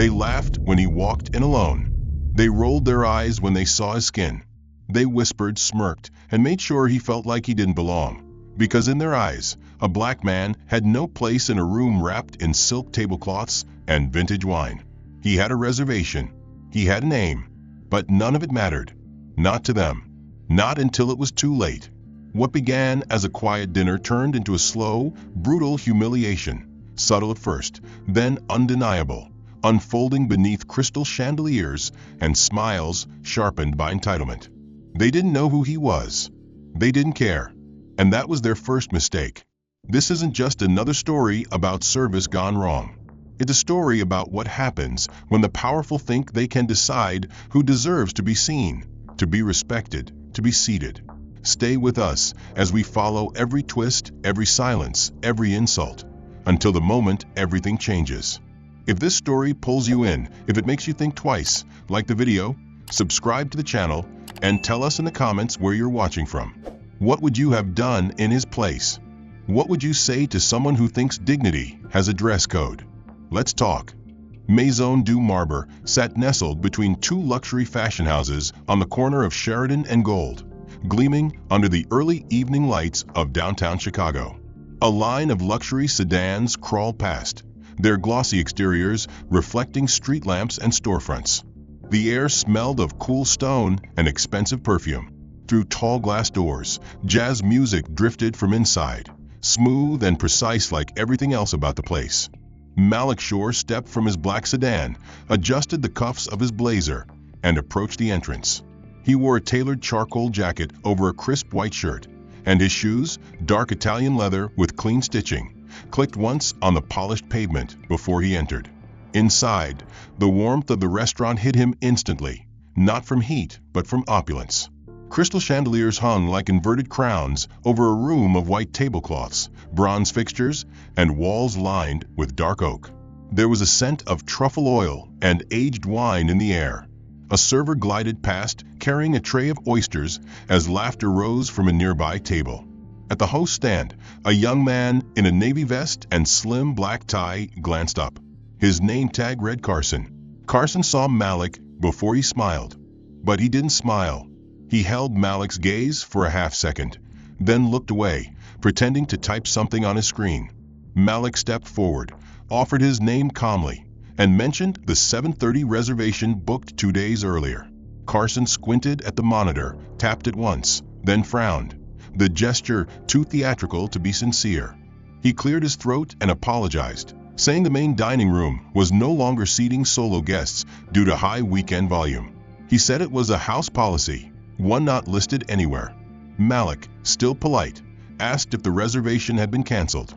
They laughed when he walked in alone. They rolled their eyes when they saw his skin. They whispered, smirked, and made sure he felt like he didn't belong. Because in their eyes, a black man had no place in a room wrapped in silk tablecloths and vintage wine. He had a reservation. He had a name. But none of it mattered. Not to them. Not until it was too late. What began as a quiet dinner turned into a slow, brutal humiliation. Subtle at first, then undeniable, unfolding beneath crystal chandeliers and smiles sharpened by entitlement. They didn't know who he was. They didn't care. And that was their first mistake. This isn't just another story about service gone wrong. It's a story about what happens when the powerful think they can decide who deserves to be seen, to be respected, to be seated. Stay with us as we follow every twist, every silence, every insult, until the moment everything changes. If this story pulls you in, if it makes you think twice, like the video, subscribe to the channel, and tell us in the comments where you're watching from. What would you have done in his place? What would you say to someone who thinks dignity has a dress code? Let's talk. Maison du Marbre sat nestled between two luxury fashion houses on the corner of Sheridan and Gold, gleaming under the early evening lights of downtown Chicago. A line of luxury sedans crawled past, their glossy exteriors reflecting street lamps and storefronts. The air smelled of cool stone and expensive perfume. Through tall glass doors, jazz music drifted from inside, smooth and precise like everything else about the place. Malik Shore stepped from his black sedan, adjusted the cuffs of his blazer, and approached the entrance. He wore a tailored charcoal jacket over a crisp white shirt, and his shoes, dark Italian leather with clean stitching, clicked once on the polished pavement before he entered. Inside, the warmth of the restaurant hit him instantly, not from heat, but from opulence. Crystal chandeliers hung like inverted crowns over a room of white tablecloths, bronze fixtures, and walls lined with dark oak. There was a scent of truffle oil and aged wine in the air. A server glided past, carrying a tray of oysters, as laughter rose from a nearby table. At the host stand, a young man in a navy vest and slim black tie glanced up. His name tag read Carson. Carson saw Malik before he smiled. But he didn't smile. He held Malik's gaze for a half second, then looked away, pretending to type something on his screen. Malik stepped forward, offered his name calmly, and mentioned the 7:30 reservation booked 2 days earlier. Carson squinted at the monitor, tapped it once, then frowned, the gesture too theatrical to be sincere. He cleared his throat and apologized, saying the main dining room was no longer seating solo guests due to high weekend volume. He said it was a house policy, one not listed anywhere. Malik, still polite, asked if the reservation had been canceled.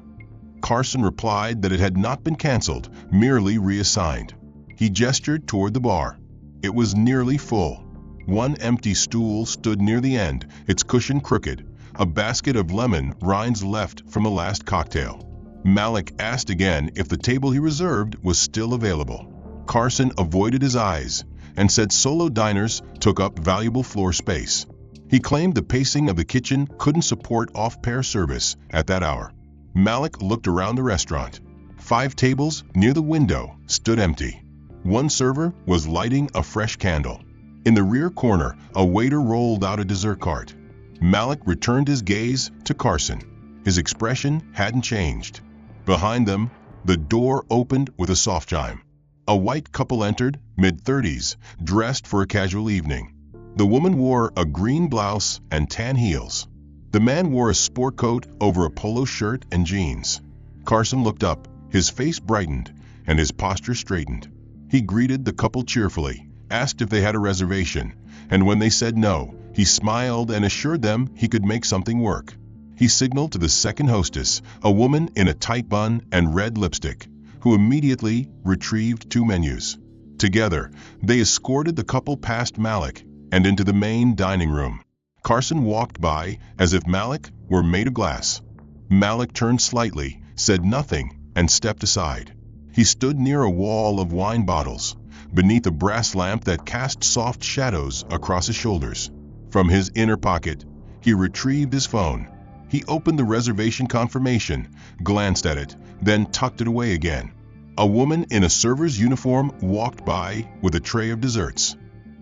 Carson replied that it had not been canceled, merely reassigned. He gestured toward the bar. It was nearly full. One empty stool stood near the end, its cushion crooked, a basket of lemon rinds left from the last cocktail. Malik asked again if the table he reserved was still available. Carson avoided his eyes and said solo diners took up valuable floor space. He claimed the pacing of the kitchen couldn't support off-pair service at that hour. Malik looked around the restaurant. 5 tables near the window stood empty. One server was lighting a fresh candle. In the rear corner, a waiter rolled out a dessert cart. Malik returned his gaze to Carson. His expression hadn't changed. Behind them, the door opened with a soft chime. A white couple entered, mid-30s, dressed for a casual evening. The woman wore a green blouse and tan heels. The man wore a sport coat over a polo shirt and jeans. Carson looked up, his face brightened, and his posture straightened. He greeted the couple cheerfully, asked if they had a reservation, and when they said no, he smiled and assured them he could make something work. He signaled to the second hostess, a woman in a tight bun and red lipstick, who immediately retrieved 2 menus. Together, they escorted the couple past Malik and into the main dining room. Carson walked by as if Malik were made of glass. Malik turned slightly, said nothing, and stepped aside. He stood near a wall of wine bottles, beneath a brass lamp that cast soft shadows across his shoulders. From his inner pocket, he retrieved his phone. He opened the reservation confirmation, glanced at it, then tucked it away again. A woman in a server's uniform walked by with a tray of desserts.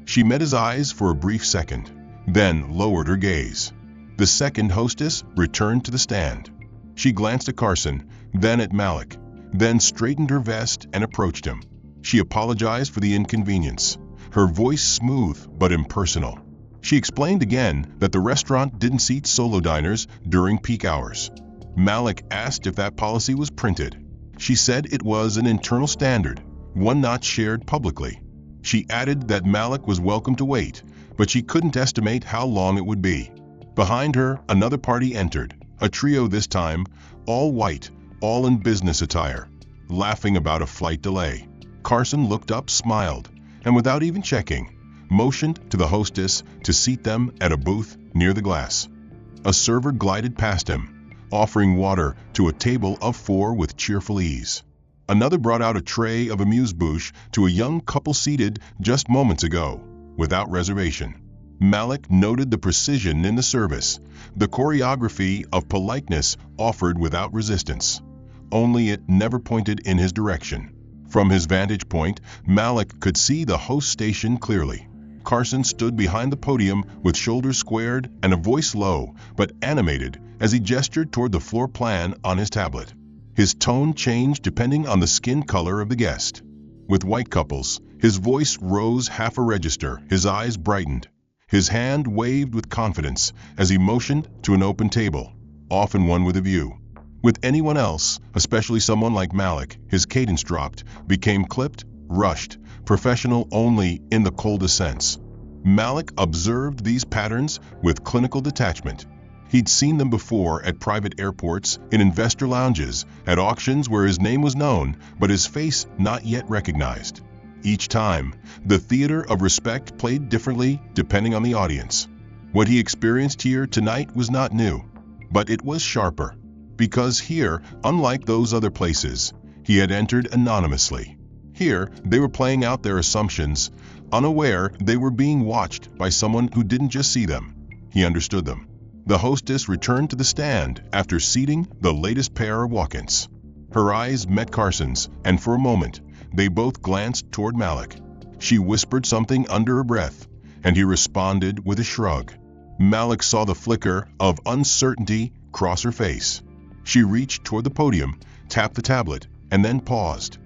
She met his eyes for a brief second, then lowered her gaze. The second hostess returned to the stand. She glanced at Carson, then at Malik, then straightened her vest and approached him. She apologized for the inconvenience, her voice smooth but impersonal. She explained again that the restaurant didn't seat solo diners during peak hours. Malik asked if that policy was printed. She said it was an internal standard, one not shared publicly. She added that Malik was welcome to wait, but she couldn't estimate how long it would be. Behind her, another party entered, a trio this time, all white, all in business attire, laughing about a flight delay. Carson looked up, smiled, and without even checking, motioned to the hostess to seat them at a booth near the glass. A server glided past him, offering water to a table of 4 with cheerful ease. Another brought out a tray of amuse-bouche to a young couple seated just moments ago, without reservation. Malik noted the precision in the service, the choreography of politeness offered without resistance. Only it never pointed in his direction. From his vantage point, Malik could see the host station clearly. Carson stood behind the podium with shoulders squared and a voice low but animated as he gestured toward the floor plan on his tablet. His tone changed depending on the skin color of the guest. With white couples, his voice rose half a register, his eyes brightened. His hand waved with confidence as he motioned to an open table, often one with a view. With anyone else, especially someone like Malik, his cadence dropped, became clipped, rushed, professional only in the coldest sense. Malik observed these patterns with clinical detachment. He'd seen them before at private airports, in investor lounges, at auctions where his name was known, but his face not yet recognized. Each time, the theater of respect played differently depending on the audience. What he experienced here tonight was not new, but it was sharper. Because here, unlike those other places, he had entered anonymously. Here, they were playing out their assumptions, unaware they were being watched by someone who didn't just see them. He understood them. The hostess returned to the stand after seating the latest pair of walk-ins. Her eyes met Carson's, and for a moment, they both glanced toward Malik. She whispered something under her breath, and he responded with a shrug. Malik saw the flicker of uncertainty cross her face. She reached toward the podium, tapped the tablet, and then paused.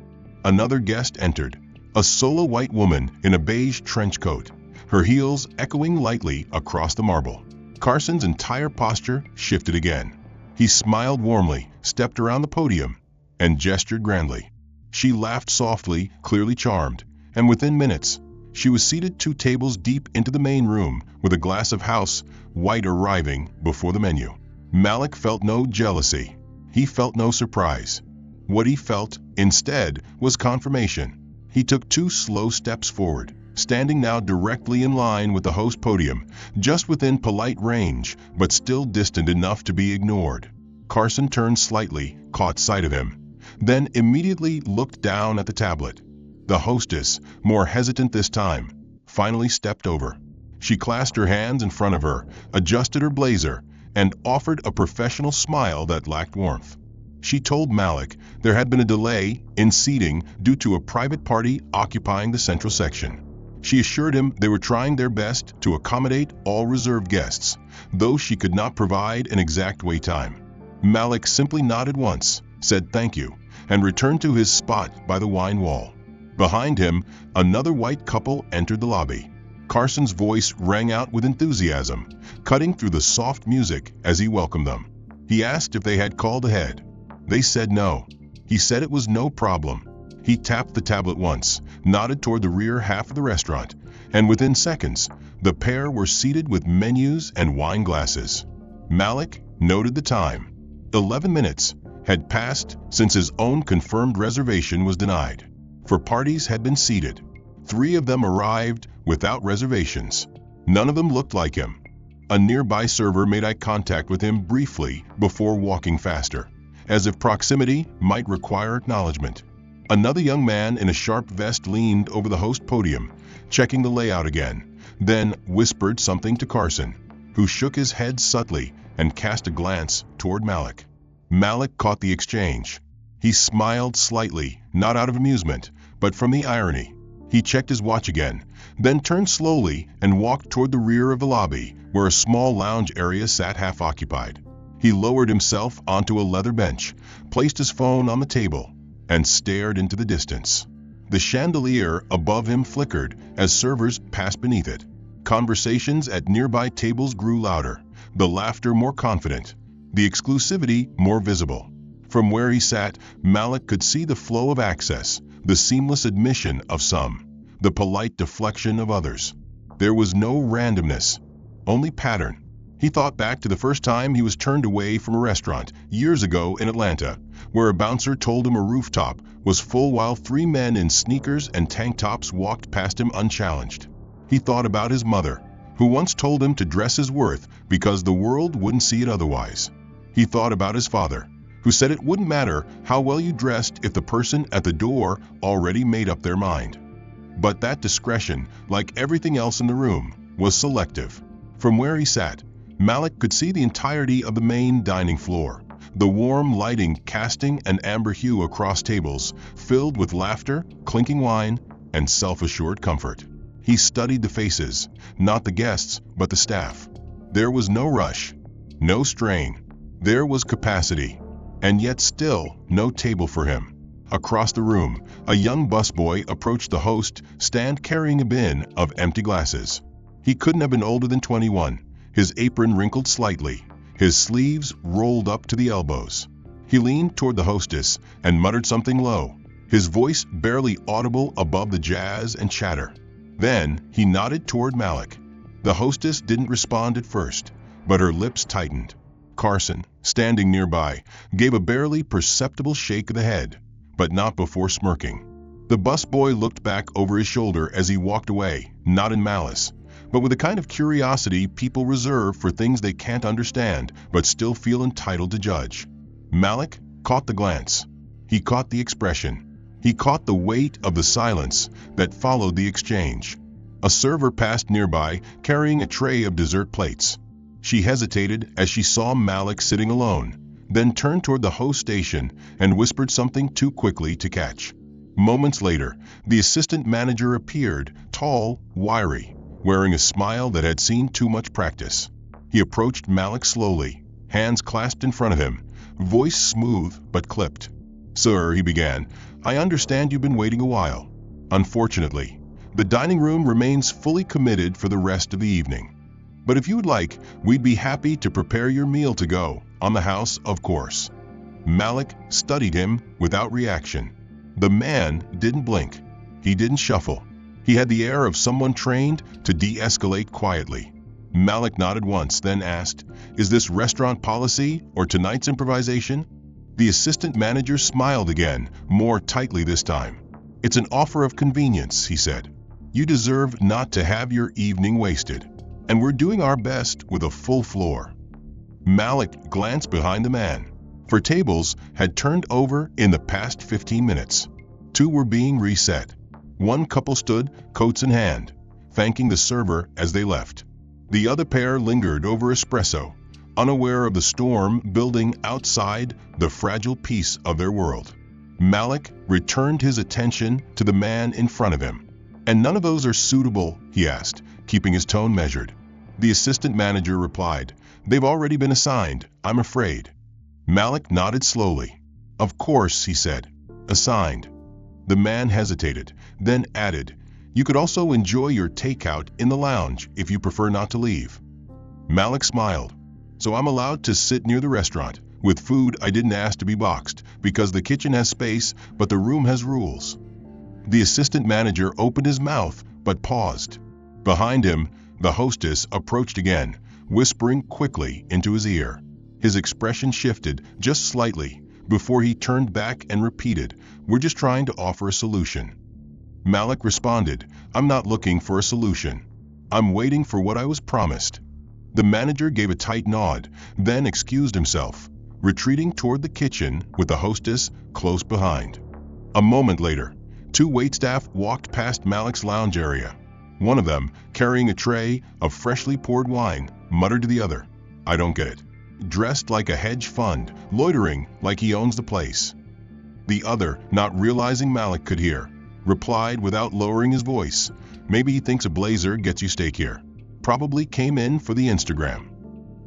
Another guest entered, a solo white woman in a beige trench coat, her heels echoing lightly across the marble. Carson's entire posture shifted again. He smiled warmly, stepped around the podium, and gestured grandly. She laughed softly, clearly charmed, and within minutes, she was seated 2 tables deep into the main room with a glass of house white arriving before the menu. Malik felt no jealousy. He felt no surprise. What he felt, instead, was confirmation. He took 2 slow steps forward, standing now directly in line with the host podium, just within polite range, but still distant enough to be ignored. Carson turned slightly, caught sight of him, then immediately looked down at the tablet. The hostess, more hesitant this time, finally stepped over. She clasped her hands in front of her, adjusted her blazer, and offered a professional smile that lacked warmth. She told Malik there had been a delay in seating due to a private party occupying the central section. She assured him they were trying their best to accommodate all reserved guests, though she could not provide an exact wait time. Malik simply nodded once, said thank you, and returned to his spot by the wine wall. Behind him, another white couple entered the lobby. Carson's voice rang out with enthusiasm, cutting through the soft music as he welcomed them. He asked if they had called ahead. They said no. He said it was no problem. He tapped the tablet once, nodded toward the rear half of the restaurant, and within seconds, the pair were seated with menus and wine glasses. Malik noted the time. 11 minutes had passed since his own confirmed reservation was denied. 4 parties had been seated. 3 of them arrived without reservations. None of them looked like him. A nearby server made eye contact with him briefly before walking faster, as if proximity might require acknowledgement. Another young man in a sharp vest leaned over the host podium, checking the layout again, then whispered something to Carson, who shook his head subtly and cast a glance toward Malik. Malik caught the exchange. He smiled slightly, not out of amusement, but from the irony. He checked his watch again, then turned slowly and walked toward the rear of the lobby, where a small lounge area sat half-occupied. He lowered himself onto a leather bench, placed his phone on the table, and stared into the distance. The chandelier above him flickered as servers passed beneath it. Conversations at nearby tables grew louder, the laughter more confident, the exclusivity more visible. From where he sat, Malik could see the flow of access, the seamless admission of some, the polite deflection of others. There was no randomness, only pattern. He thought back to the first time he was turned away from a restaurant, years ago in Atlanta, where a bouncer told him a rooftop was full while 3 men in sneakers and tank tops walked past him unchallenged. He thought about his mother, who once told him to dress his worth because the world wouldn't see it otherwise. He thought about his father, who said it wouldn't matter how well you dressed if the person at the door already made up their mind. But that discretion, like everything else in the room, was selective. From where he sat, Malik could see the entirety of the main dining floor, the warm lighting casting an amber hue across tables, filled with laughter, clinking wine, and self-assured comfort. He studied the faces, not the guests, but the staff. There was no rush, no strain. There was capacity, and yet still no table for him. Across the room, a young busboy approached the host stand carrying a bin of empty glasses. He couldn't have been older than 21, his apron wrinkled slightly, his sleeves rolled up to the elbows. He leaned toward the hostess and muttered something low, his voice barely audible above the jazz and chatter. Then he nodded toward Malik. The hostess didn't respond at first, but her lips tightened. Carson, standing nearby, gave a barely perceptible shake of the head, but not before smirking. The busboy looked back over his shoulder as he walked away, not in malice, but with the kind of curiosity people reserve for things they can't understand but still feel entitled to judge. Malik caught the glance. He caught the expression. He caught the weight of the silence that followed the exchange. A server passed nearby, carrying a tray of dessert plates. She hesitated as she saw Malik sitting alone, then turned toward the host station and whispered something too quickly to catch. Moments later, the assistant manager appeared, tall, wiry, wearing a smile that had seen too much practice. He approached Malik slowly, hands clasped in front of him, voice smooth but clipped. "Sir," he began, "I understand you've been waiting a while. Unfortunately, the dining room remains fully committed for the rest of the evening. But if you would like, we'd be happy to prepare your meal to go, on the house, of course." Malik studied him without reaction. The man didn't blink. He didn't shuffle. He had the air of someone trained to de-escalate quietly. Malik nodded once, then asked, "Is this restaurant policy or tonight's improvisation?" The assistant manager smiled again, more tightly this time. "It's an offer of convenience," he said. "You deserve not to have your evening wasted, and we're doing our best with a full floor." Malik glanced behind the man, for tables had turned over in the past 15 minutes. 2 were being reset. One couple stood, coats in hand, thanking the server as they left. The other pair lingered over espresso, unaware of the storm building outside the fragile piece of their world. Malik returned his attention to the man in front of him. "And none of those are suitable?" he asked, keeping his tone measured. The assistant manager replied, "They've already been assigned, I'm afraid." Malik nodded slowly. "Of course," he said. "Assigned." The man hesitated, then added, "You could also enjoy your takeout in the lounge if you prefer not to leave." Malik smiled. "So I'm allowed to sit near the restaurant, with food I didn't ask to be boxed, because the kitchen has space, but the room has rules." The assistant manager opened his mouth, but paused. Behind him, the hostess approached again, whispering quickly into his ear. His expression shifted just slightly before he turned back and repeated, "We're just trying to offer a solution." Malik responded, "I'm not looking for a solution. I'm waiting for what I was promised." The manager gave a tight nod, then excused himself, retreating toward the kitchen with the hostess close behind. A moment later, 2 waitstaff walked past Malik's lounge area. One of them, carrying a tray of freshly poured wine, muttered to the other, "I don't get it. Dressed like a hedge fund, loitering like he owns the place." The other, not realizing Malik could hear, replied without lowering his voice, "Maybe he thinks a blazer gets you steak here. Probably came in for the Instagram."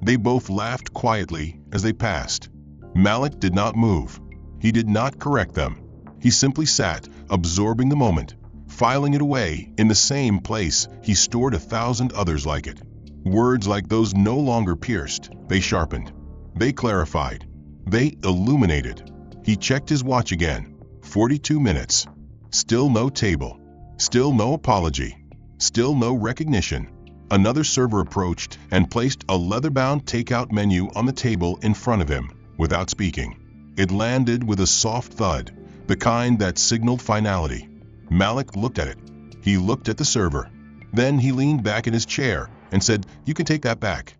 They both laughed quietly as they passed. Malik did not move. He did not correct them. He simply sat, absorbing the moment, filing it away in the same place he stored 1,000 others like it. Words like those no longer pierced, they sharpened. They clarified. They illuminated. He checked his watch again. 42 minutes. Still no table. Still no apology. Still no recognition. Another server approached and placed a leather-bound takeout menu on the table in front of him, without speaking. It landed with a soft thud, the kind that signaled finality. Malik looked at it. He looked at the server. Then he leaned back in his chair and said, "You can take that back."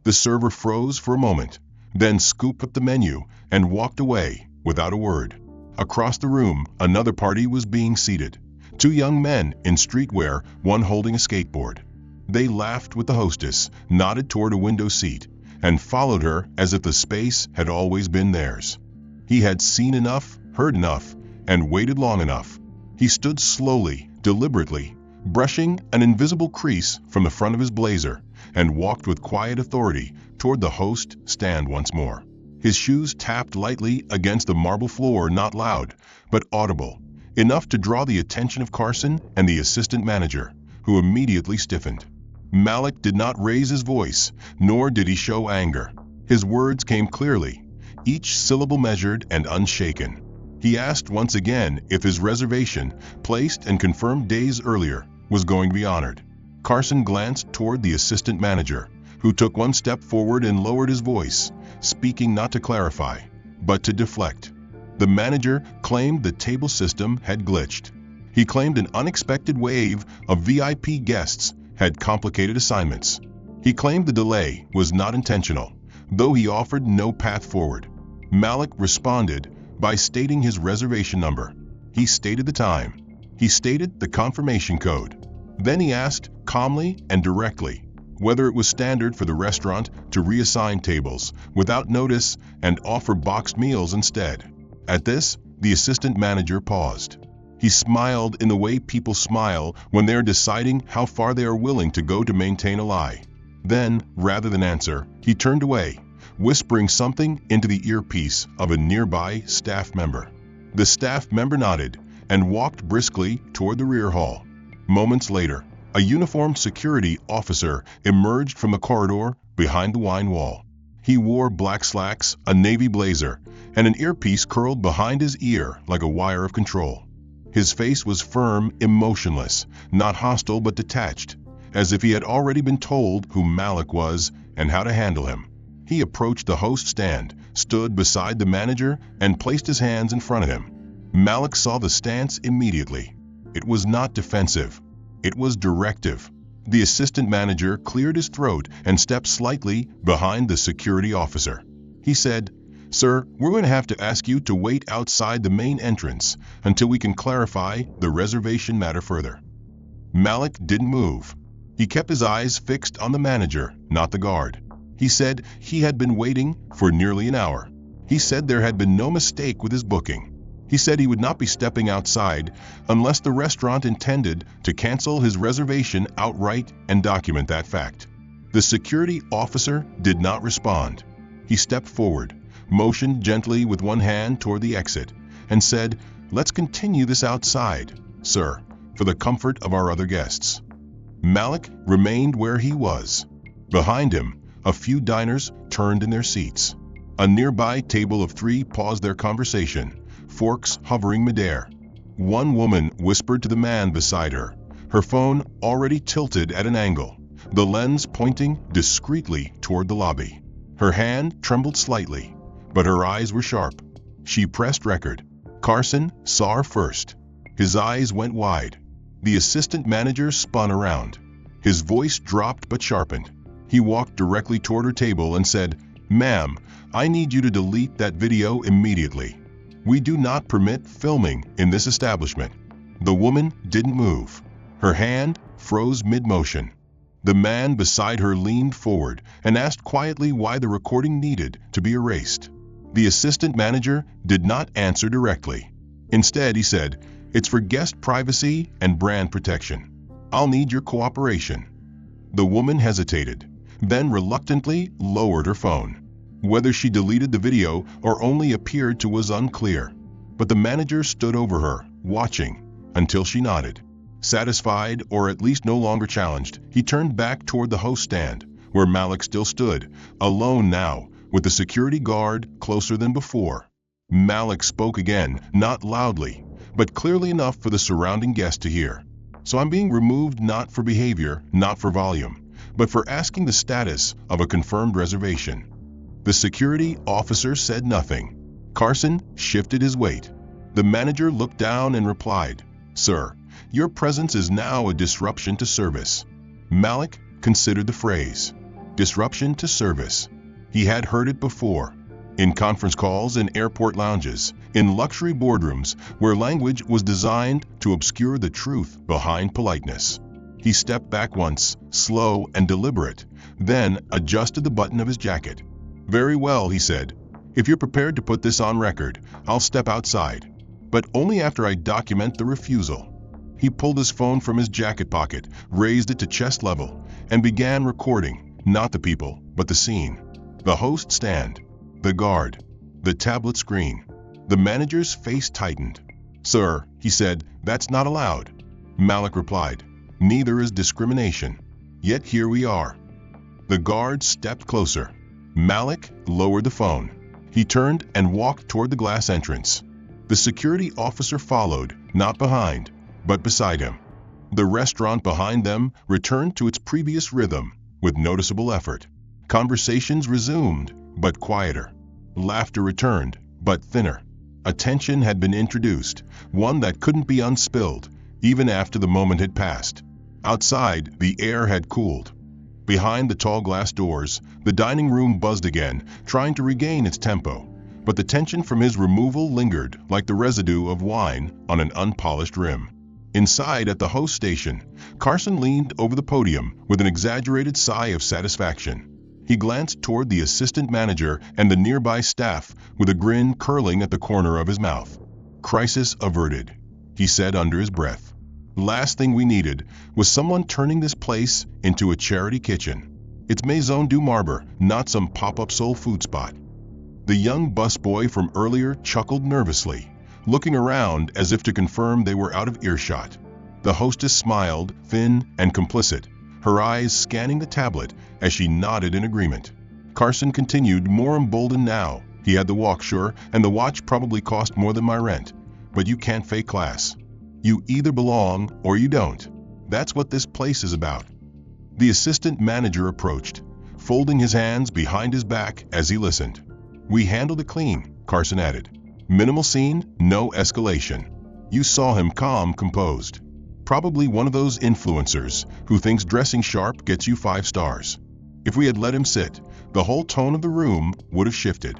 The server froze for a moment, then scooped up the menu and walked away without a word. Across the room, another party was being seated. 2 young men in streetwear, one holding a skateboard. They laughed with the hostess, nodded toward a window seat, and followed her as if the space had always been theirs. He had seen enough, heard enough, and waited long enough. He stood slowly, deliberately, brushing an invisible crease from the front of his blazer, and walked with quiet authority toward the host stand once more. His shoes tapped lightly against the marble floor, not loud, but audible, enough to draw the attention of Carson and the assistant manager, who immediately stiffened. Malik did not raise his voice, nor did he show anger. His words came clearly, each syllable measured and unshaken. He asked once again if his reservation, placed and confirmed days earlier, was going to be honored. Carson glanced toward the assistant manager, who took one step forward and lowered his voice, speaking not to clarify, but to deflect. The manager claimed the table system had glitched. He claimed an unexpected wave of VIP guests had complicated assignments. He claimed the delay was not intentional, though he offered no path forward. Malik responded by stating his reservation number. He stated the time. He stated the confirmation code. Then he asked, calmly and directly, whether it was standard for the restaurant to reassign tables without notice and offer boxed meals instead. At this, the assistant manager paused. He smiled in the way people smile when they are deciding how far they are willing to go to maintain a lie. Then, rather than answer, he turned away, whispering something into the earpiece of a nearby staff member. The staff member nodded and walked briskly toward the rear hall. Moments later, a uniformed security officer emerged from the corridor behind the wine wall. He wore black slacks, a navy blazer, and an earpiece curled behind his ear like a wire of control. His face was firm, emotionless, not hostile but detached, as if he had already been told who Malik was and how to handle him. He approached the host stand, stood beside the manager, and placed his hands in front of him. Malik saw the stance immediately. It was not defensive. It was directive. The assistant manager cleared his throat and stepped slightly behind the security officer. He said, "Sir, we're going to have to ask you to wait outside the main entrance until we can clarify the reservation matter further." Malik didn't move. He kept his eyes fixed on the manager, not the guard. He said he had been waiting for nearly an hour. He said there had been no mistake with his booking. He said he would not be stepping outside unless the restaurant intended to cancel his reservation outright and document that fact. The security officer did not respond. He stepped forward, motioned gently with one hand toward the exit, and said, "Let's continue this outside, sir, for the comfort of our other guests." Malik remained where he was. Behind him, a few diners turned in their seats. A nearby table of 3 paused their conversation, forks hovering midair. One woman whispered to the man beside her, her phone already tilted at an angle, the lens pointing discreetly toward the lobby. Her hand trembled slightly, but her eyes were sharp. She pressed record. Carson saw her first. His eyes went wide. The assistant manager spun around. His voice dropped but sharpened. He walked directly toward her table and said, "Ma'am, I need you to delete that video immediately. We do not permit filming in this establishment." The woman didn't move. Her hand froze mid-motion. The man beside her leaned forward and asked quietly why the recording needed to be erased. The assistant manager did not answer directly. Instead, he said, "It's for guest privacy and brand protection. I'll need your cooperation." The woman hesitated, then reluctantly lowered her phone. Whether she deleted the video or only appeared to was unclear. But the manager stood over her, watching, until she nodded. Satisfied, or at least no longer challenged, he turned back toward the host stand, where Malik still stood, alone now, with the security guard closer than before. Malik spoke again, not loudly, but clearly enough for the surrounding guests to hear. "So I'm being removed not for behavior, not for volume, but for asking the status of a confirmed reservation." The security officer said nothing. Carson shifted his weight. The manager looked down and replied, "Sir, your presence is now a disruption to service." Malik considered the phrase, disruption to service. He had heard it before, in conference calls in airport lounges, in luxury boardrooms where language was designed to obscure the truth behind politeness. He stepped back once, slow and deliberate, then adjusted the button of his jacket. "Very well," he said. "If you're prepared to put this on record, I'll step outside. But only after I document the refusal." He pulled his phone from his jacket pocket, raised it to chest level, and began recording, not the people, but the scene. The host stand, the guard, the tablet screen. The manager's face tightened. "Sir," he said, "that's not allowed." Malik replied, "Neither is discrimination. Yet here we are." The guard stepped closer. Malik lowered the phone. He turned and walked toward the glass entrance. The security officer followed, not behind, but beside him. The restaurant behind them returned to its previous rhythm, with noticeable effort. Conversations resumed, but quieter. Laughter returned, but thinner. Attention had been introduced, one that couldn't be unspilled, even after the moment had passed. Outside, the air had cooled. Behind the tall glass doors, the dining room buzzed again, trying to regain its tempo. But the tension from his removal lingered like the residue of wine on an unpolished rim. Inside at the host station, Carson leaned over the podium with an exaggerated sigh of satisfaction. He glanced toward the assistant manager and the nearby staff with a grin curling at the corner of his mouth. "Crisis averted," he said under his breath. Last thing we needed was someone turning this place into a charity kitchen. It's Maison du Marbre, not some pop-up soul food spot. The young busboy from earlier chuckled nervously, looking around as if to confirm they were out of earshot. The hostess smiled, thin and complicit, her eyes scanning the tablet as she nodded in agreement. Carson continued, more emboldened now. He had the walk, sure, and the watch probably cost more than my rent. But you can't fake class. You either belong or you don't. That's what this place is about. The assistant manager approached, folding his hands behind his back as he listened. "We handled it clean," Carson added. "Minimal scene, no escalation." You saw him calm, composed. Probably one of those influencers who thinks dressing sharp gets you 5 stars. If we had let him sit, the whole tone of the room would have shifted.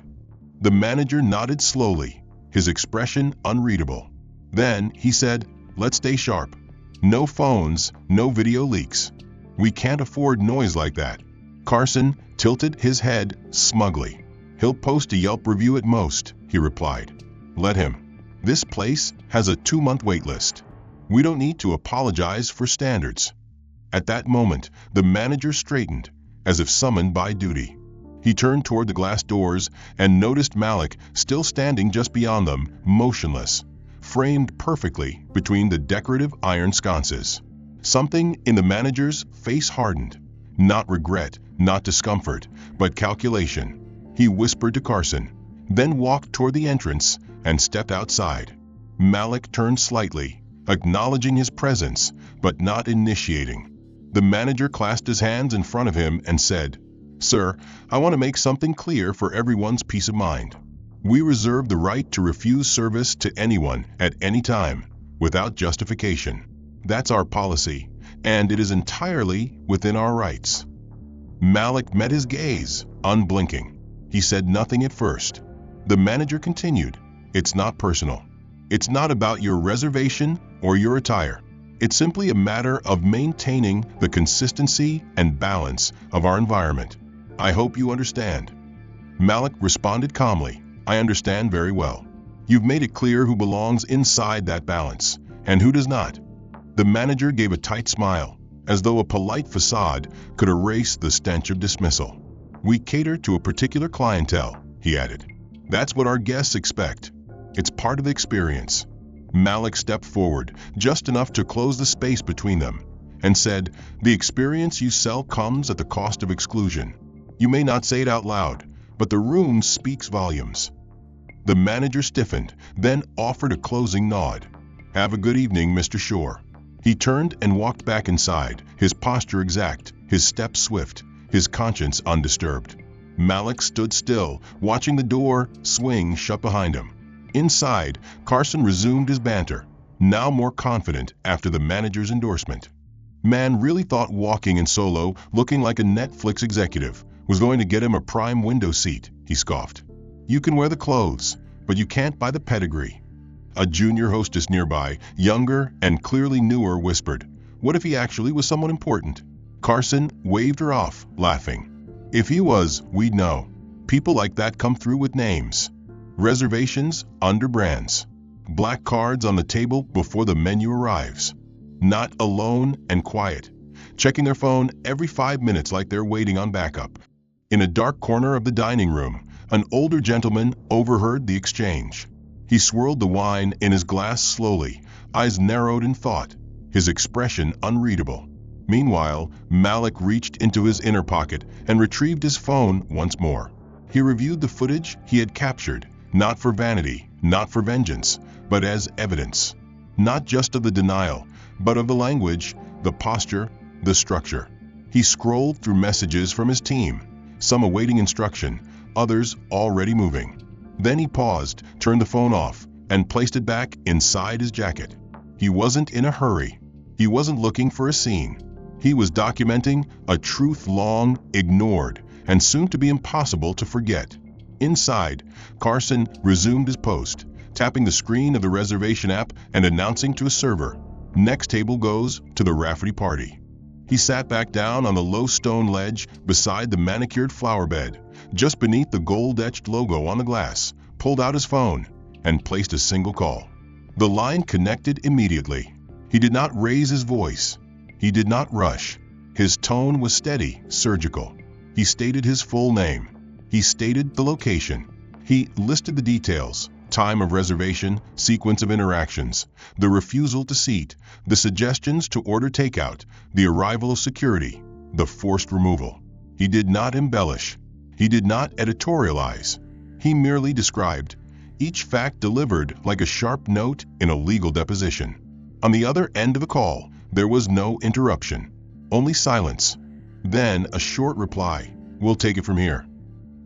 The manager nodded slowly, his expression unreadable. Then he said, "Let's stay sharp. No phones, no video leaks. We can't afford noise like that." Carson tilted his head smugly. "He'll post a Yelp review at most," he replied. "Let him. This place has a 2-month wait list. We don't need to apologize for standards." At that moment, the manager straightened, as if summoned by duty. He turned toward the glass doors and noticed Malik still standing just beyond them, motionless, framed perfectly between the decorative iron sconces. Something in the manager's face hardened. Not regret, not discomfort, but calculation. He whispered to Carson, then walked toward the entrance and stepped outside. Malik turned slightly, acknowledging his presence, but not initiating. The manager clasped his hands in front of him and said, "Sir, I want to make something clear for everyone's peace of mind. We reserve the right to refuse service to anyone at any time, without justification. That's our policy, and it is entirely within our rights." Malik met his gaze, unblinking. He said nothing at first. The manager continued, "It's not personal. It's not about your reservation or your attire. It's simply a matter of maintaining the consistency and balance of our environment. I hope you understand." Malik responded calmly, I understand very well. You've made it clear who belongs inside that balance, and who does not." The manager gave a tight smile, as though a polite facade could erase the stench of dismissal. "We cater to a particular clientele," he added. "That's what our guests expect. It's part of the experience." Malik stepped forward, just enough to close the space between them, and said, "The experience you sell comes at the cost of exclusion. You may not say it out loud, but the room speaks volumes." The manager stiffened, then offered a closing nod. "Have a good evening, Mr. Shore." He turned and walked back inside, his posture exact, his steps swift, his conscience undisturbed. Malik stood still, watching the door swing shut behind him. Inside, Carson resumed his banter, now more confident after the manager's endorsement. Man really thought walking in solo, looking like a Netflix executive, was going to get him a prime window seat, he scoffed. "You can wear the clothes, but you can't buy the pedigree." A junior hostess nearby, younger and clearly newer, whispered, "What if he actually was someone important?" Carson waved her off, laughing. "If he was, we'd know. People like that come through with names. Reservations under brands. Black cards on the table before the menu arrives. Not alone and quiet, checking their phone every 5 minutes like they're waiting on backup." In a dark corner of the dining room, an older gentleman overheard the exchange. He swirled the wine in his glass slowly, eyes narrowed in thought, his expression unreadable. Meanwhile, Malik reached into his inner pocket and retrieved his phone once more. He reviewed the footage he had captured, not for vanity, not for vengeance, but as evidence. Not just of the denial, but of the language, the posture, the structure. He scrolled through messages from his team, some awaiting instruction, others already moving. Then he paused, turned the phone off, and placed it back inside his jacket. He wasn't in a hurry. He wasn't looking for a scene. He was documenting a truth long ignored and soon to be impossible to forget. Inside, Carson resumed his post, tapping the screen of the reservation app and announcing to a server, "Next table goes to the Rafferty party." He sat back down on the low stone ledge beside the manicured flower bed, just beneath the gold-etched logo on the glass, pulled out his phone, and placed a single call. The line connected immediately. He did not raise his voice. He did not rush. His tone was steady, surgical. He stated his full name. He stated the location. He listed the details: time of reservation, sequence of interactions, the refusal to seat, the suggestions to order takeout, the arrival of security, the forced removal. He did not embellish. He did not editorialize. He merely described, each fact delivered like a sharp note in a legal deposition. On the other end of the call, there was no interruption, only silence. Then a short reply, "We'll take it from here."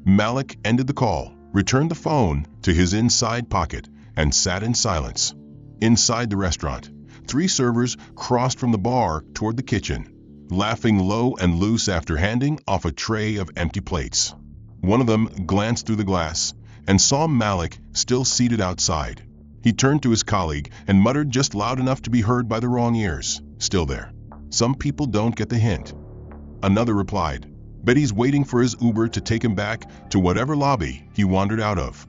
Malik ended the call, returned the phone to his inside pocket, and sat in silence. Inside the restaurant, 3 servers crossed from the bar toward the kitchen, laughing low and loose after handing off a tray of empty plates. One of them glanced through the glass and saw Malik still seated outside. He turned to his colleague and muttered just loud enough to be heard by the wrong ears, "Still there. Some people don't get the hint." Another replied, "Bet he's waiting for his Uber to take him back to whatever lobby he wandered out of."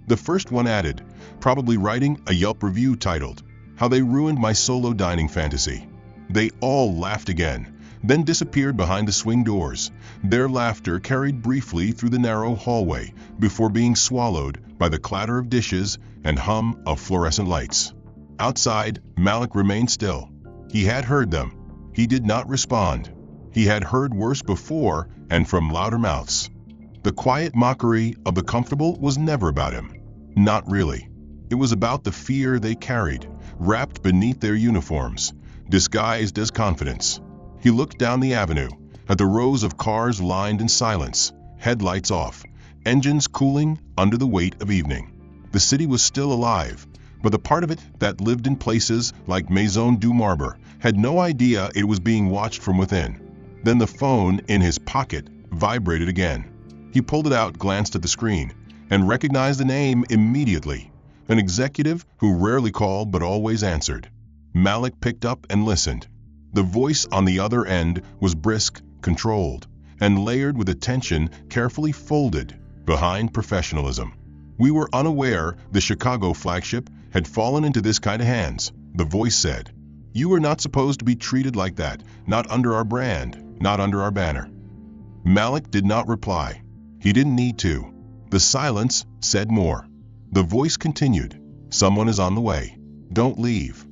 The first one added, probably writing a Yelp review titled, "How They Ruined My Solo Dining Fantasy." They all laughed again, then disappeared behind the swing doors. Their laughter carried briefly through the narrow hallway before being swallowed by the clatter of dishes and hum of fluorescent lights. Outside, Malik remained still. He had heard them. He did not respond. He had heard worse before and from louder mouths. The quiet mockery of the comfortable was never about him. Not really. It was about the fear they carried, wrapped beneath their uniforms, disguised as confidence. He looked down the avenue, at the rows of cars lined in silence, headlights off, engines cooling under the weight of evening. The city was still alive, but the part of it that lived in places like Maison du Marbre had no idea it was being watched from within. Then the phone in his pocket vibrated again. He pulled it out, glanced at the screen, and recognized the name immediately. An executive who rarely called but always answered. Malik picked up and listened. The voice on the other end was brisk, controlled, and layered with attention carefully folded behind professionalism. "We were unaware the Chicago flagship had fallen into this kind of hands," the voice said. "You are not supposed to be treated like that, not under our brand, not under our banner." Malik did not reply. He didn't need to. The silence said more. The voice continued, "Someone is on the way. Don't leave."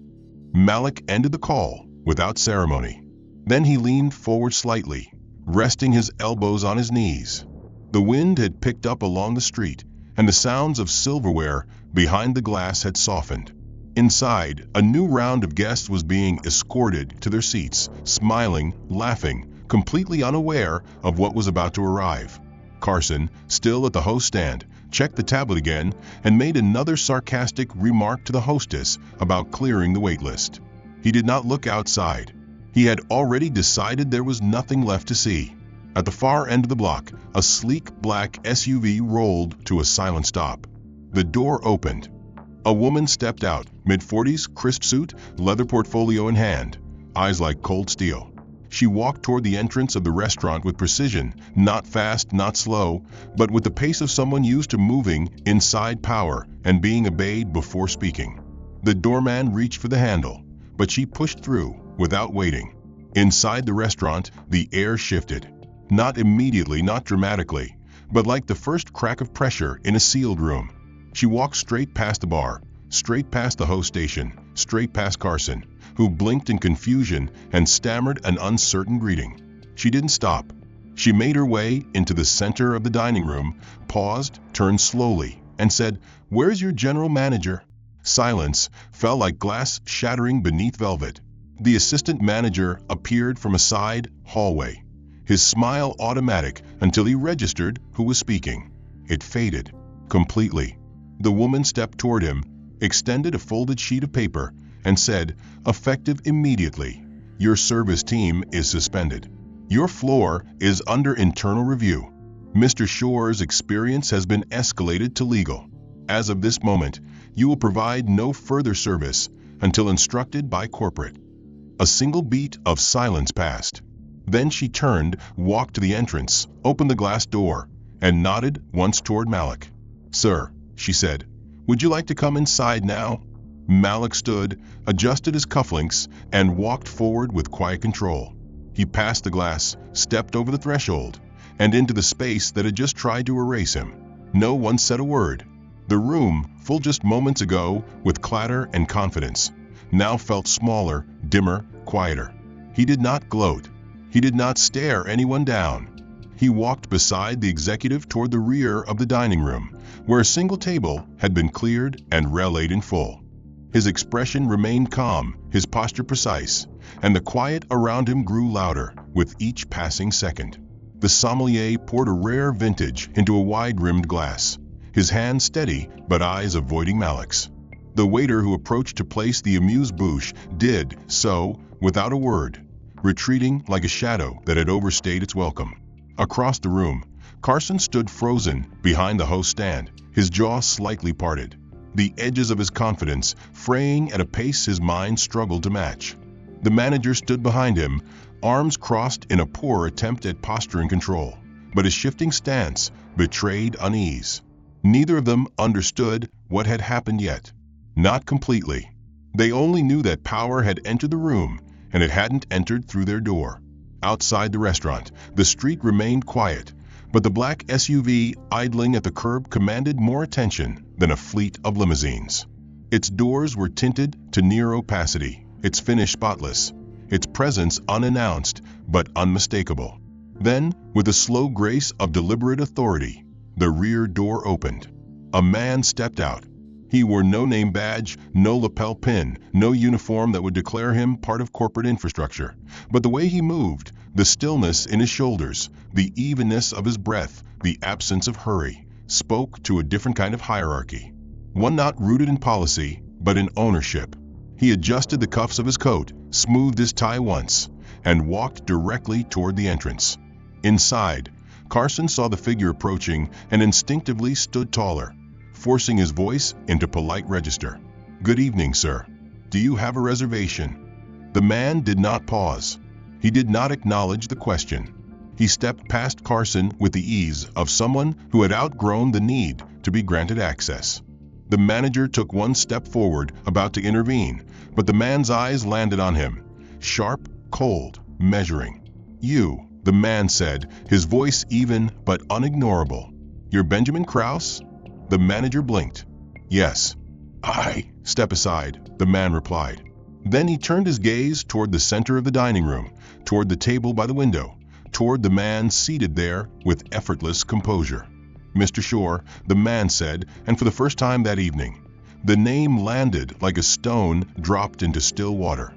Malik ended the call without ceremony. Then he leaned forward slightly, resting his elbows on his knees. The wind had picked up along the street, and the sounds of silverware behind the glass had softened. Inside, a new round of guests was being escorted to their seats, smiling, laughing, completely unaware of what was about to arrive. Carson, still at the host stand, checked the tablet again and made another sarcastic remark to the hostess about clearing the wait list. He did not look outside. He had already decided there was nothing left to see. At the far end of the block, a sleek black SUV rolled to a silent stop. The door opened. A woman stepped out, mid-40s, crisp suit, leather portfolio in hand, eyes like cold steel. She walked toward the entrance of the restaurant with precision, not fast, not slow, but with the pace of someone used to moving inside power and being obeyed before speaking. The doorman reached for the handle, but she pushed through without waiting. Inside the restaurant, the air shifted. Not immediately, not dramatically, but like the first crack of pressure in a sealed room. She walked straight past the bar, straight past the host station, straight past Carson, who blinked in confusion and stammered an uncertain greeting. She didn't stop. She made her way into the center of the dining room, paused, turned slowly, and said, "Where's your general manager?" Silence fell like glass shattering beneath velvet. The assistant manager appeared from a side hallway, his smile automatic until he registered who was speaking. It faded completely. The woman stepped toward him, extended a folded sheet of paper, and said, "Effective immediately. Your service team is suspended. Your floor is under internal review. Mr. Shore's experience has been escalated to legal. As of this moment, you will provide no further service until instructed by corporate." A single beat of silence passed. Then she turned, walked to the entrance, opened the glass door, and nodded once toward Malik. "Sir," she said, "would you like to come inside now?" Malik stood, adjusted his cufflinks, and walked forward with quiet control. He passed the glass, stepped over the threshold, and into the space that had just tried to erase him. No one said a word. The room, full just moments ago with clatter and confidence, now felt smaller, dimmer, quieter. He did not gloat. He did not stare anyone down. He walked beside the executive toward the rear of the dining room, where a single table had been cleared and relayed in full. His expression remained calm, his posture precise, and the quiet around him grew louder with each passing second. The sommelier poured a rare vintage into a wide-rimmed glass, his hand steady but eyes avoiding Malik's. The waiter who approached to place the amuse-bouche did so without a word, retreating like a shadow that had overstayed its welcome. Across the room, Carson stood frozen behind the host stand, his jaw slightly parted, the edges of his confidence fraying at a pace his mind struggled to match. The manager stood behind him, arms crossed in a poor attempt at posture and control, but his shifting stance betrayed unease. Neither of them understood what had happened yet. Not completely. They only knew that power had entered the room, and it hadn't entered through their door. Outside the restaurant, the street remained quiet, but the black SUV idling at the curb commanded more attention than a fleet of limousines. Its doors were tinted to near opacity, its finish spotless, its presence unannounced but unmistakable. Then, with the slow grace of deliberate authority, the rear door opened. A man stepped out. He wore no name badge, no lapel pin, no uniform that would declare him part of corporate infrastructure. But the way he moved, the stillness in his shoulders, the evenness of his breath, the absence of hurry, spoke to a different kind of hierarchy. One not rooted in policy, but in ownership. He adjusted the cuffs of his coat, smoothed his tie once, and walked directly toward the entrance. Inside, Carson saw the figure approaching and instinctively stood taller, forcing his voice into polite register. "Good evening, sir. Do you have a reservation?" The man did not pause. He did not acknowledge the question. He stepped past Carson with the ease of someone who had outgrown the need to be granted access. The manager took one step forward, about to intervene, but the man's eyes landed on him, sharp, cold, measuring. "You," the man said, his voice even but unignorable. "You're Benjamin Krause?" The manager blinked. "Yes." "I step aside," the man replied. Then he turned his gaze toward the center of the dining room, toward the table by the window, toward the man seated there with effortless composure. "Mr. Shore," the man said, and for the first time that evening, the name landed like a stone dropped into still water.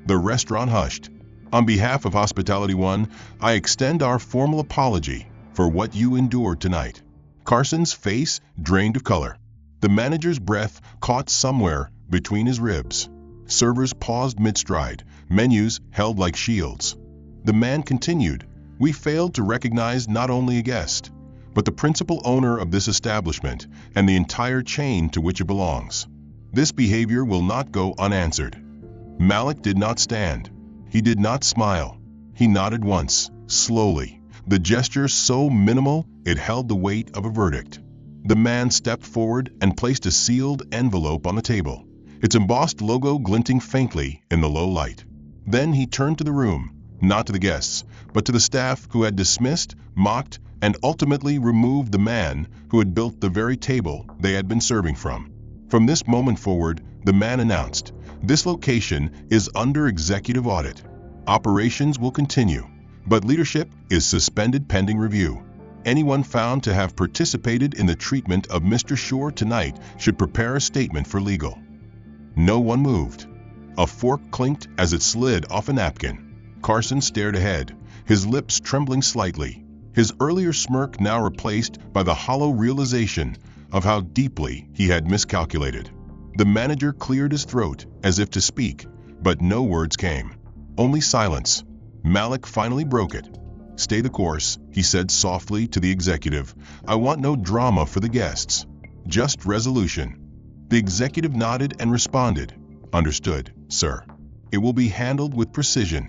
The restaurant hushed. "On behalf of Hospitality One, I extend our formal apology for what you endured tonight." Carson's face drained of color. The manager's breath caught somewhere between his ribs. Servers paused mid-stride, menus held like shields. The man continued, "We failed to recognize not only a guest, but the principal owner of this establishment and the entire chain to which it belongs. This behavior will not go unanswered." Malik did not stand. He did not smile. He nodded once, slowly, the gesture so minimal it held the weight of a verdict. The man stepped forward and placed a sealed envelope on the table, its embossed logo glinting faintly in the low light. Then he turned to the room, not to the guests, but to the staff who had dismissed, mocked, and ultimately removed the man who had built the very table they had been serving from. From this moment forward, the man announced, "This location is under executive audit. Operations will continue, but leadership is suspended pending review. Anyone found to have participated in the treatment of Mr. Shore tonight should prepare a statement for legal." No one moved. A fork clinked as it slid off a napkin. Carson stared ahead, his lips trembling slightly, his earlier smirk now replaced by the hollow realization of how deeply he had miscalculated. The manager cleared his throat as if to speak, but no words came. Only silence. Malik finally broke it. "Stay the course," he said softly to the executive. "I want no drama for the guests. Just resolution." The executive nodded and responded, "Understood, sir. It will be handled with precision."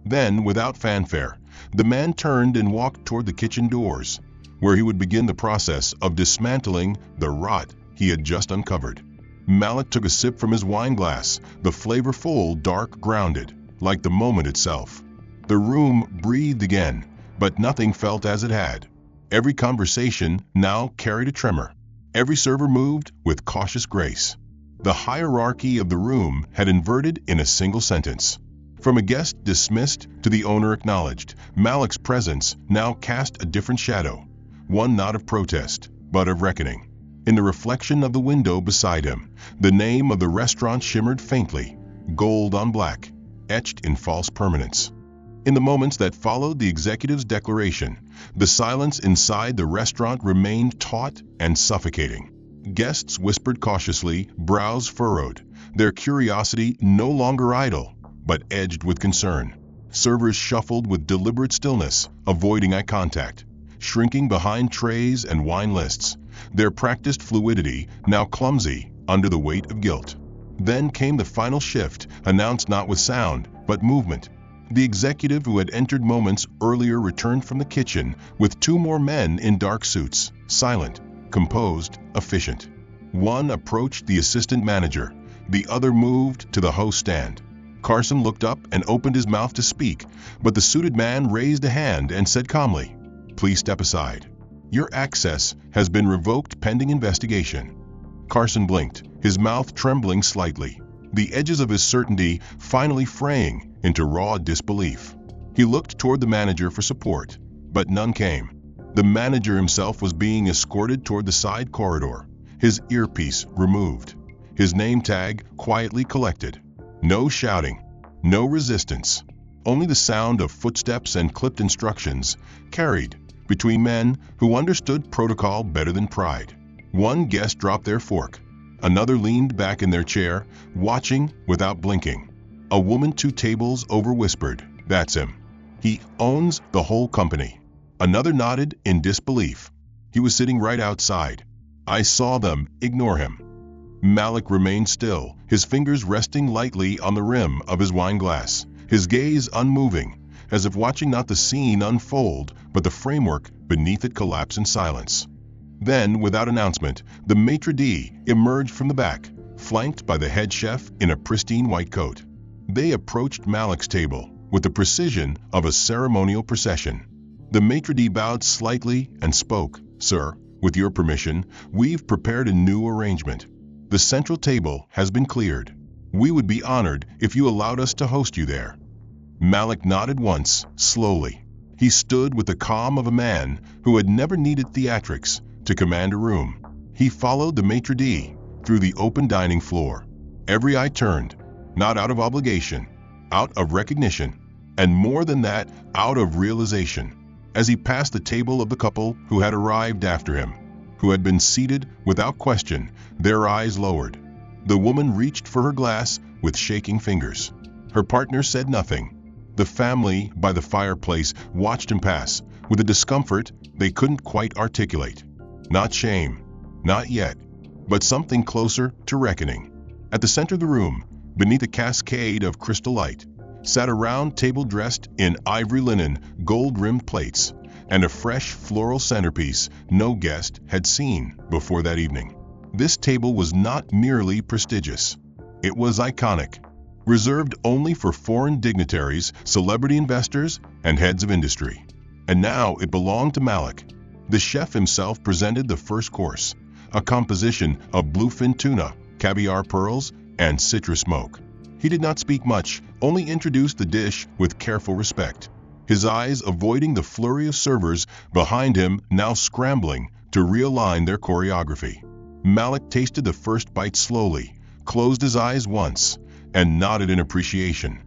Then, without fanfare, the man turned and walked toward the kitchen doors, where he would begin the process of dismantling the rot he had just uncovered. Malik took a sip from his wine glass, the flavor full, dark, grounded, like the moment itself. The room breathed again, but nothing felt as it had. Every conversation now carried a tremor. Every server moved with cautious grace. The hierarchy of the room had inverted in a single sentence. From a guest dismissed to the owner acknowledged, Malik's presence now cast a different shadow, one not of protest, but of reckoning. In the reflection of the window beside him, the name of the restaurant shimmered faintly, gold on black, etched in false permanence. In the moments that followed the executive's declaration, the silence inside the restaurant remained taut and suffocating. Guests whispered cautiously, brows furrowed, their curiosity no longer idle, but edged with concern. Servers shuffled with deliberate stillness, avoiding eye contact, shrinking behind trays and wine lists, their practiced fluidity now clumsy under the weight of guilt. Then came the final shift, announced not with sound, but movement. The executive who had entered moments earlier returned from the kitchen with two more men in dark suits, silent, composed, efficient. One approached the assistant manager, the other moved to the host stand. Carson looked up and opened his mouth to speak, but the suited man raised a hand and said calmly, "Please step aside. Your access has been revoked pending investigation." Carson blinked, his mouth trembling slightly, the edges of his certainty finally fraying into raw disbelief. He looked toward the manager for support, but none came. The manager himself was being escorted toward the side corridor, his earpiece removed, his name tag quietly collected. No shouting, no resistance, only the sound of footsteps and clipped instructions carried between men who understood protocol better than pride. One guest dropped their fork. Another leaned back in their chair, watching without blinking. A woman 2 tables over whispered, "That's him. He owns the whole company." Another nodded in disbelief. He was sitting right outside. I saw them ignore him. Malik remained still, his fingers resting lightly on the rim of his wine glass, his gaze unmoving, as if watching not the scene unfold, but the framework beneath it collapse in silence. Then, without announcement, the maitre d' emerged from the back, flanked by the head chef in a pristine white coat. They approached Malik's table with the precision of a ceremonial procession. The maitre d' bowed slightly and spoke. "Sir, with your permission, we've prepared a new arrangement. The central table has been cleared. We would be honored if you allowed us to host you there." Malik nodded once, slowly. He stood with the calm of a man who had never needed theatrics to command a room. He followed the maitre d' through the open dining floor. Every eye turned, not out of obligation, out of recognition, and more than that, out of realization. As he passed the table of the couple who had arrived after him, who had been seated without question, their eyes lowered. The woman reached for her glass with shaking fingers. Her partner said nothing. The family by the fireplace watched him pass with a discomfort they couldn't quite articulate. Not shame, not yet, but something closer to reckoning. At the center of the room, beneath a cascade of crystal light, sat a round table dressed in ivory linen, gold-rimmed plates, and a fresh floral centerpiece no guest had seen before that evening. This table was not merely prestigious. It was iconic, reserved only for foreign dignitaries, celebrity investors, and heads of industry. And now it belonged to Malik. The chef himself presented the first course, a composition of bluefin tuna, caviar pearls, and citrus smoke. He did not speak much, only introduced the dish with careful respect, his eyes avoiding the flurry of servers behind him now scrambling to realign their choreography. Malik tasted the first bite slowly, closed his eyes once, and nodded in appreciation.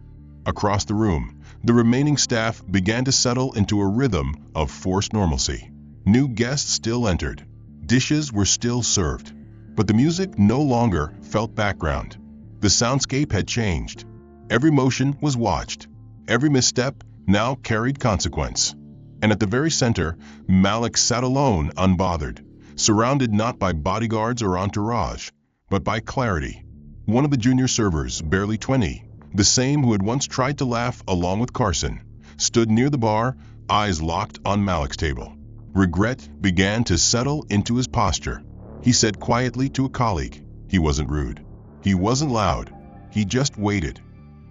Across the room, the remaining staff began to settle into a rhythm of forced normalcy. New guests still entered. Dishes were still served, but the music no longer felt background. The soundscape had changed. Every motion was watched. Every misstep now carried consequence. And at the very center, Malik sat alone, unbothered, surrounded not by bodyguards or entourage, but by clarity. One of the junior servers, barely 20, the same who had once tried to laugh along with Carson, stood near the bar, eyes locked on Malik's table. Regret began to settle into his posture. He said quietly to a colleague. He wasn't rude. He wasn't loud. He just waited.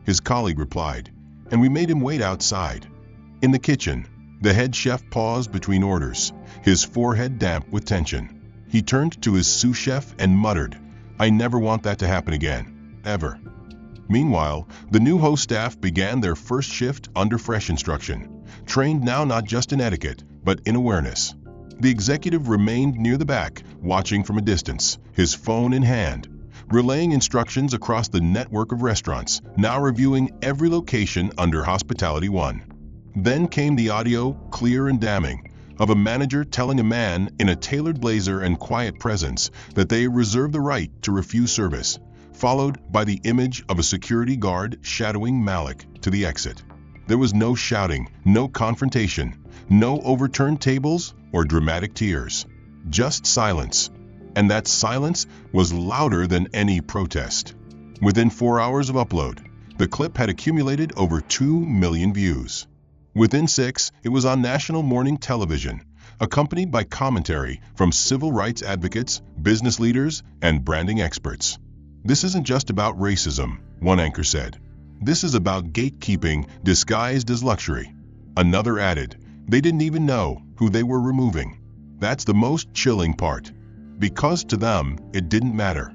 His colleague replied, and we made him wait outside. In the kitchen, the head chef paused between orders, his forehead damp with tension. He turned to his sous chef and muttered, "I never want that to happen again. Ever." Meanwhile, the new host staff began their first shift under fresh instruction, trained now not just in etiquette, but in awareness. The executive remained near the back, watching from a distance, his phone in hand, relaying instructions across the network of restaurants, now reviewing every location under Hospitality One. Then came the audio, clear and damning, of a manager telling a man in a tailored blazer and quiet presence that they reserve the right to refuse service, followed by the image of a security guard shadowing Malik to the exit. There was no shouting, no confrontation, no overturned tables or dramatic tears, just silence. And that silence was louder than any protest. Within 4 hours of upload, the clip had accumulated over 2 million views. Within 6, it was on national morning television, accompanied by commentary from civil rights advocates, business leaders, and branding experts. "This isn't just about racism," one anchor said. "This is about gatekeeping disguised as luxury." Another added, "They didn't even know who they were removing." That's the most chilling part, because to them, it didn't matter.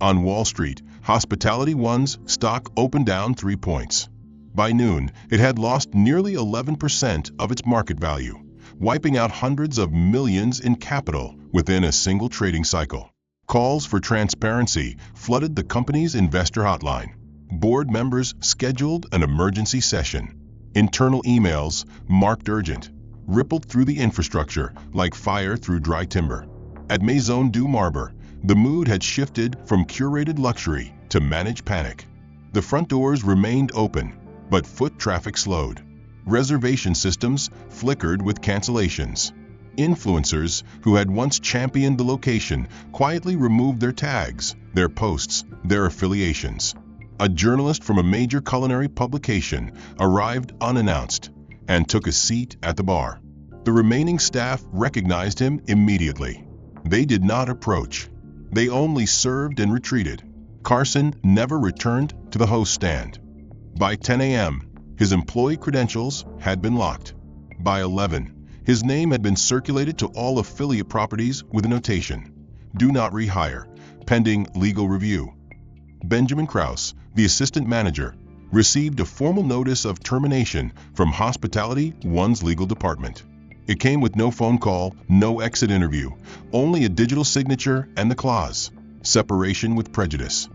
On Wall Street, Hospitality One's stock opened down 3 points. By noon, it had lost nearly 11% of its market value, wiping out hundreds of millions in capital within a single trading cycle. Calls for transparency flooded the company's investor hotline. Board members scheduled an emergency session. Internal emails, marked urgent, rippled through the infrastructure like fire through dry timber. At Maison du Marbre, the mood had shifted from curated luxury to managed panic. The front doors remained open, but foot traffic slowed. Reservation systems flickered with cancellations. Influencers who had once championed the location quietly removed their tags, their posts, their affiliations. A journalist from a major culinary publication arrived unannounced and took a seat at the bar. The remaining staff recognized him immediately. They did not approach. They only served and retreated. Carson never returned to the host stand. By 10 a.m., his employee credentials had been locked. By 11, his name had been circulated to all affiliate properties with a notation: "Do not rehire, pending legal review." Benjamin Krause, the assistant manager, received a formal notice of termination from Hospitality One's legal department. It came with no phone call, no exit interview, only a digital signature and the clause, "Separation with prejudice."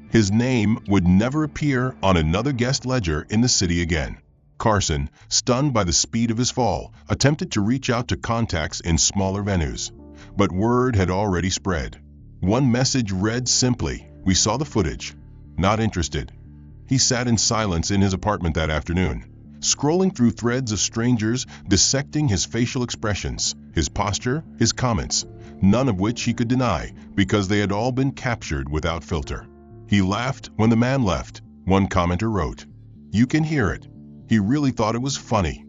His name would never appear on another guest ledger in the city again. Carson, stunned by the speed of his fall, attempted to reach out to contacts in smaller venues. But word had already spread. One message read simply, "We saw the footage. Not interested." He sat in silence in his apartment that afternoon, scrolling through threads of strangers dissecting his facial expressions, his posture, his comments, none of which he could deny because they had all been captured without filter. He laughed when the man left. One commenter wrote, "You can hear it. He really thought it was funny."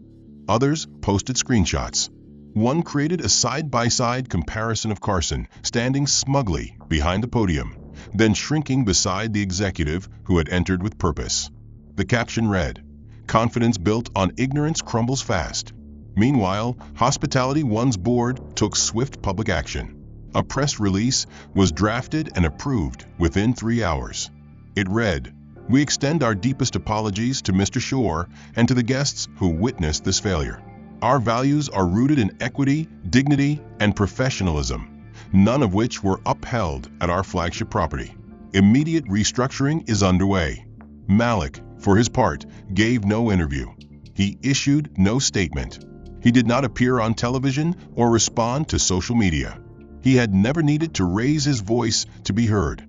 Others posted screenshots. One created a side-by-side comparison of Carson standing smugly behind the podium, then shrinking beside the executive who had entered with purpose. The caption read, "Confidence built on ignorance crumbles fast." Meanwhile, Hospitality One's board took swift public action. A press release was drafted and approved within 3 hours. It read, "We extend our deepest apologies to Mr. Shore and to the guests who witnessed this failure. Our values are rooted in equity, dignity, and professionalism, none of which were upheld at our flagship property. Immediate restructuring is underway." Malik, for his part, gave no interview. He issued no statement. He did not appear on television or respond to social media. He had never needed to raise his voice to be heard.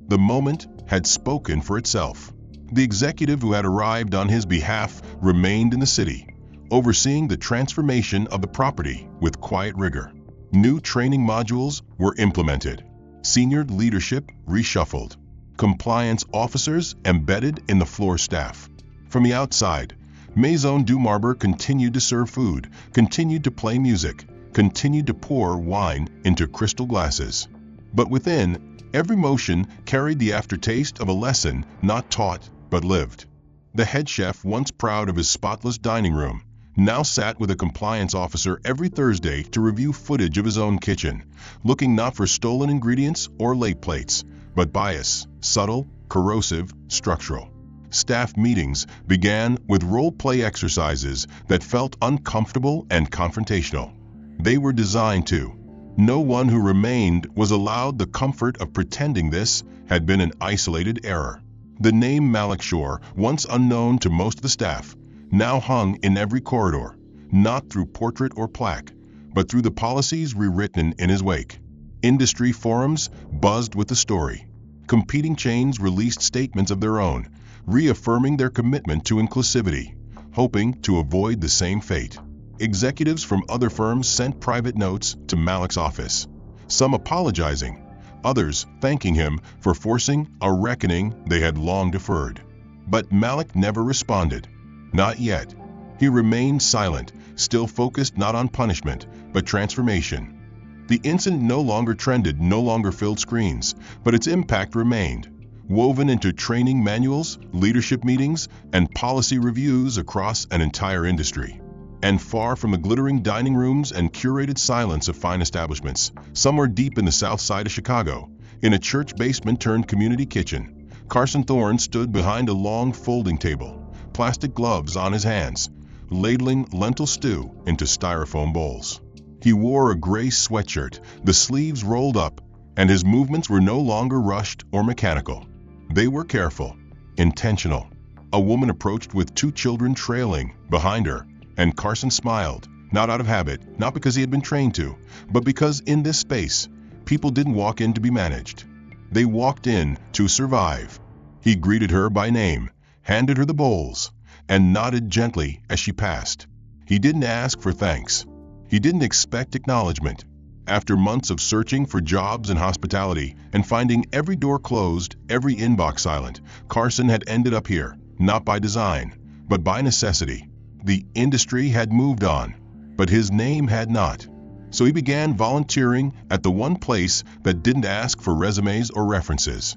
The moment had spoken for itself. The executive who had arrived on his behalf remained in the city, overseeing the transformation of the property with quiet rigor. New training modules were implemented. Senior leadership reshuffled. Compliance officers embedded in the floor staff. From the outside, Maison du Marbre continued to serve food, continued to play music, continued to pour wine into crystal glasses. But within, every motion carried the aftertaste of a lesson not taught but lived. The head chef, once proud of his spotless dining room, now sat with a compliance officer every Thursday to review footage of his own kitchen, looking not for stolen ingredients or late plates, but bias, subtle, corrosive, structural. Staff meetings began with role-play exercises that felt uncomfortable and confrontational. They were designed to. No one who remained was allowed the comfort of pretending this had been an isolated error. The name Malik Shore, once unknown to most of the staff, now hung in every corridor, not through portrait or plaque, but through the policies rewritten in his wake. Industry forums buzzed with the story. Competing chains released statements of their own, reaffirming their commitment to inclusivity, hoping to avoid the same fate. Executives from other firms sent private notes to Malik's office, some apologizing, others thanking him for forcing a reckoning they had long deferred. But Malik never responded. Not yet. He remained silent, still focused not on punishment, but transformation. The incident no longer trended, no longer filled screens, but its impact remained, woven into training manuals, leadership meetings, and policy reviews across an entire industry. And far from the glittering dining rooms and curated silence of fine establishments, somewhere deep in the south side of Chicago, in a church basement turned community kitchen, Carson Thorne stood behind a long folding table, plastic gloves on his hands, ladling lentil stew into styrofoam bowls. He wore a gray sweatshirt, the sleeves rolled up, and his movements were no longer rushed or mechanical. They were careful, intentional. A woman approached with 2 children trailing behind her, and Carson smiled, not out of habit, not because he had been trained to, but because in this space, people didn't walk in to be managed. They walked in to survive. He greeted her by name, handed her the bowls, and nodded gently as she passed. He didn't ask for thanks. He didn't expect acknowledgement. After months of searching for jobs in hospitality and finding every door closed, every inbox silent, Carson had ended up here, not by design, but by necessity. The industry had moved on, but his name had not. So he began volunteering at the one place that didn't ask for resumes or references.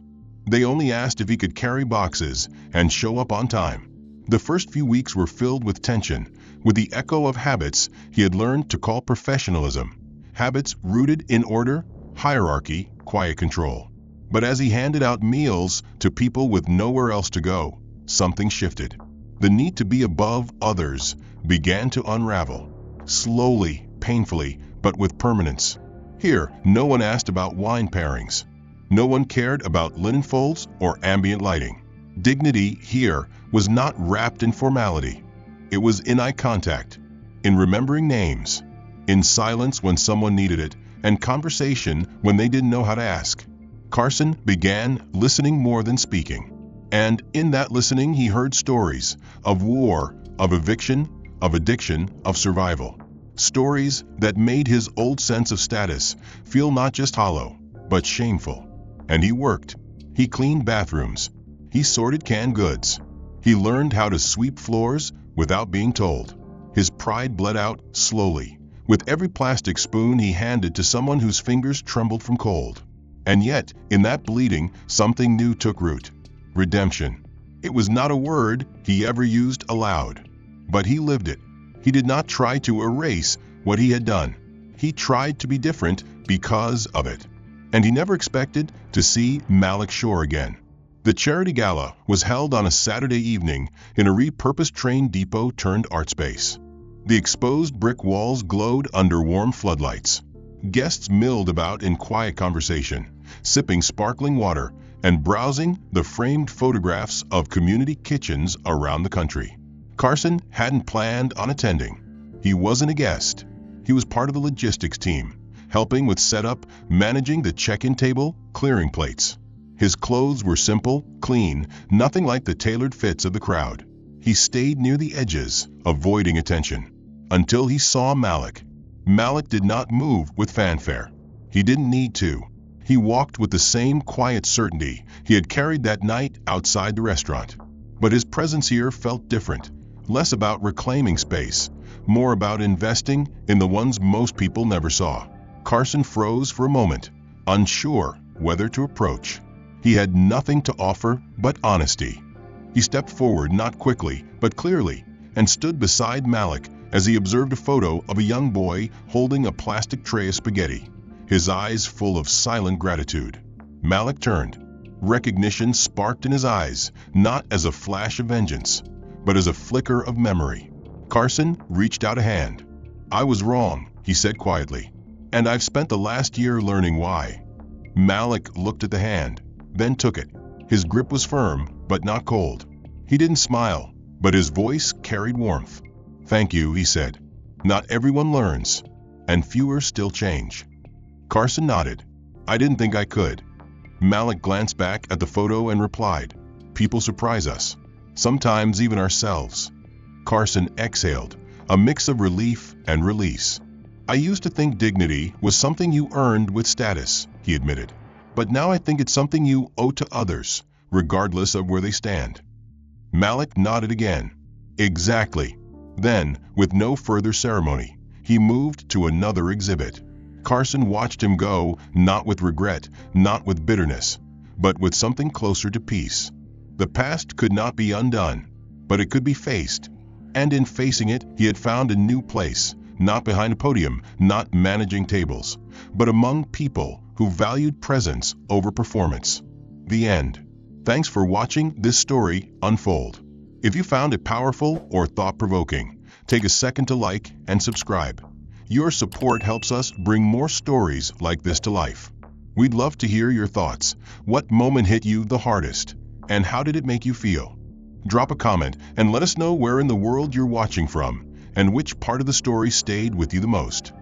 They only asked if he could carry boxes and show up on time. The first few weeks were filled with tension, with the echo of habits he had learned to call professionalism. Habits rooted in order, hierarchy, quiet control. But as he handed out meals to people with nowhere else to go, something shifted. The need to be above others began to unravel. Slowly, painfully, but with permanence. Here, no one asked about wine pairings. No one cared about linen folds or ambient lighting. Dignity here was not wrapped in formality. It was in eye contact, in remembering names, in silence when someone needed it, and conversation when they didn't know how to ask. Carson began listening more than speaking. And in that listening, he heard stories of war, of eviction, of addiction, of survival. Stories that made his old sense of status feel not just hollow, but shameful. And he worked. He cleaned bathrooms. He sorted canned goods. He learned how to sweep floors without being told. His pride bled out slowly, with every plastic spoon he handed to someone whose fingers trembled from cold. And yet, in that bleeding, something new took root. Redemption. It was not a word he ever used aloud, but he lived it. He did not try to erase what he had done. He tried to be different because of it. And he never expected to see Malik Shore again. The charity gala was held on a Saturday evening in a repurposed train depot turned art space. The exposed brick walls glowed under warm floodlights. Guests milled about in quiet conversation, sipping sparkling water and browsing the framed photographs of community kitchens around the country. Carson hadn't planned on attending. He wasn't a guest. He was part of the logistics team, helping with setup, managing the check-in table, clearing plates. His clothes were simple, clean, nothing like the tailored fits of the crowd. He stayed near the edges, avoiding attention, until he saw Malik. Malik did not move with fanfare. He didn't need to. He walked with the same quiet certainty he had carried that night outside the restaurant. But his presence here felt different, less about reclaiming space, more about investing in the ones most people never saw. Carson froze for a moment, unsure whether to approach. He had nothing to offer but honesty. He stepped forward, not quickly, but clearly, and stood beside Malik as he observed a photo of a young boy holding a plastic tray of spaghetti, his eyes full of silent gratitude. Malik turned. Recognition sparked in his eyes, not as a flash of vengeance, but as a flicker of memory. Carson reached out a hand. "I was wrong," he said quietly, "and I've spent the last year learning why." Malik looked at the hand, then took it. His grip was firm, but not cold. He didn't smile, but his voice carried warmth. "Thank you," he said. "Not everyone learns, and fewer still change." Carson nodded. "I didn't think I could." Malik glanced back at the photo and replied, "People surprise us, sometimes even ourselves." Carson exhaled, a mix of relief and release. "I used to think dignity was something you earned with status," he admitted. "But now I think it's something you owe to others, regardless of where they stand." Malik nodded again. "Exactly." Then, with no further ceremony, he moved to another exhibit. Carson watched him go, not with regret, not with bitterness, but with something closer to peace. The past could not be undone, but it could be faced. And in facing it, he had found a new place, not behind a podium, not managing tables, but among people who valued presence over performance. The end. Thanks for watching this story unfold. If you found it powerful or thought-provoking, take a second to like and subscribe. Your support helps us bring more stories like this to life. We'd love to hear your thoughts. What moment hit you the hardest, and how did it make you feel? Drop a comment and let us know where in the world you're watching from, and which part of the story stayed with you the most.